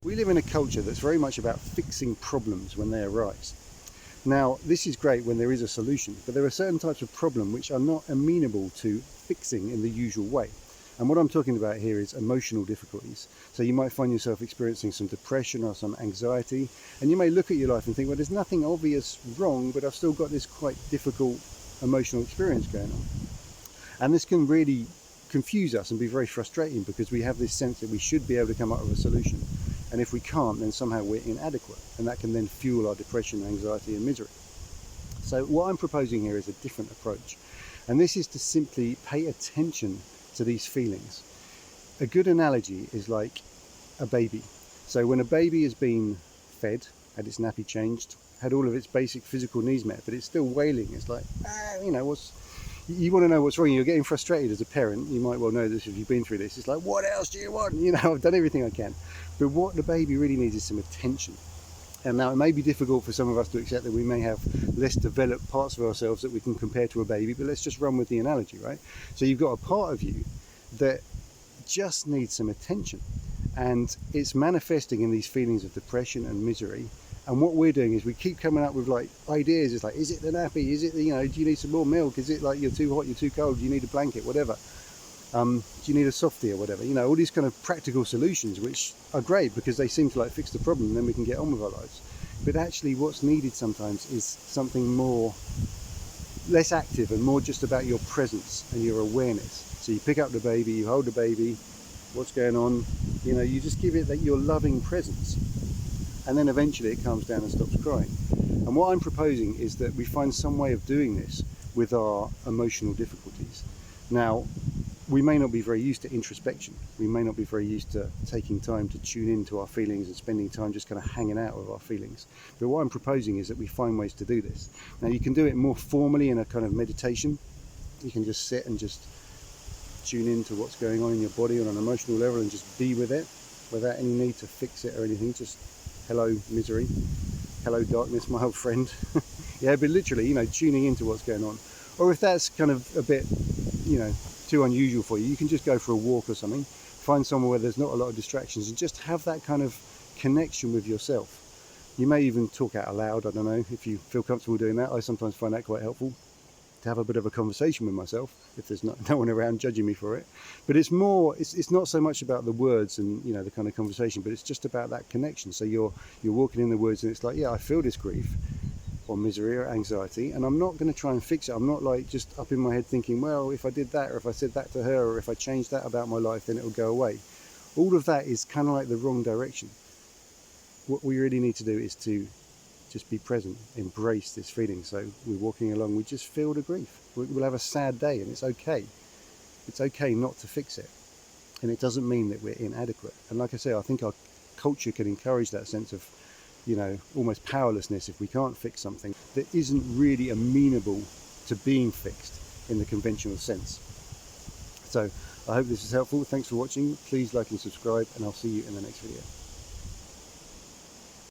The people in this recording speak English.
We live in a culture that's very much about fixing problems when they arise. Now, this is great when there is a solution, but there are certain types of problem which are not amenable to fixing in the usual way. And what I'm talking about here is emotional difficulties. So you might find yourself experiencing some depression or some anxiety, and you may look at your life and think, well, there's nothing obvious wrong, but I've still got this quite difficult emotional experience going on. And this can really confuse us and be very frustrating, because we have this sense that we should be able to come up with a solution. And if we can't, then somehow we're inadequate, and that can then fuel our depression, anxiety and misery. So what I'm proposing here is a different approach, and this is to simply pay attention to these feelings. A good analogy is like a baby. So when a baby has been fed, had its nappy changed, had all of its basic physical needs met, but it's still wailing, it's like, you want to know what's wrong. You're getting frustrated as a parent. You might well know this if you've been through this. It's like, what else do you want? I've done everything I can. But what the baby really needs is some attention. And now it may be difficult for some of us to accept that we may have less developed parts of ourselves that we can compare to a baby, but let's just run with the analogy, right? So you've got a part of you that just needs some attention, and it's manifesting in these feelings of depression and misery. And what we're doing is we keep coming up with like ideas. It's like, is it the nappy? Is it the, do you need some more milk? Is it like you're too hot, you're too cold, do you need a blanket, whatever? Do you need a softie or whatever? All these kind of practical solutions, which are great because they seem to like fix the problem, and then we can get on with our lives. But actually what's needed sometimes is something more, less active and more just about your presence and your awareness. So you pick up the baby, you hold the baby, what's going on? You just give it that your loving presence. And then eventually it calms down and stops crying. And what I'm proposing is that we find some way of doing this with our emotional difficulties. Now, we may not be very used to introspection. We may not be very used to taking time to tune into our feelings and spending time just kind of hanging out with our feelings. But what I'm proposing is that we find ways to do this. Now, you can do it more formally in a kind of meditation. You can just sit and just tune into what's going on in your body on an emotional level and just be with it without any need to fix it or anything. Just hello misery, hello darkness, my old friend. Yeah, but literally, tuning into what's going on. Or if that's kind of a bit, too unusual for you, you can just go for a walk or something, find somewhere where there's not a lot of distractions, and just have that kind of connection with yourself. You may even talk out loud, I don't know, if you feel comfortable doing that. I sometimes find that quite helpful, to have a bit of a conversation with myself if there's no one around judging me for it. But it's not so much about the words and the kind of conversation, but it's just about that connection. So you're walking in the woods and it's like, yeah, I feel this grief or misery or anxiety, and I'm not going to try and fix it. I'm not like just up in my head thinking, well, if I did that, or if I said that to her, or if I changed that about my life, then it'll go away. All of that is kind of like the wrong direction. What we really need to do is to just be present, embrace this feeling. So we're walking along, we just feel the grief. We'll have a sad day, and it's okay. It's okay not to fix it. And it doesn't mean that we're inadequate. And like I say, I think our culture can encourage that sense of, almost powerlessness if we can't fix something that isn't really amenable to being fixed in the conventional sense. So I hope this is helpful. Thanks for watching. Please like and subscribe, and I'll see you in the next video.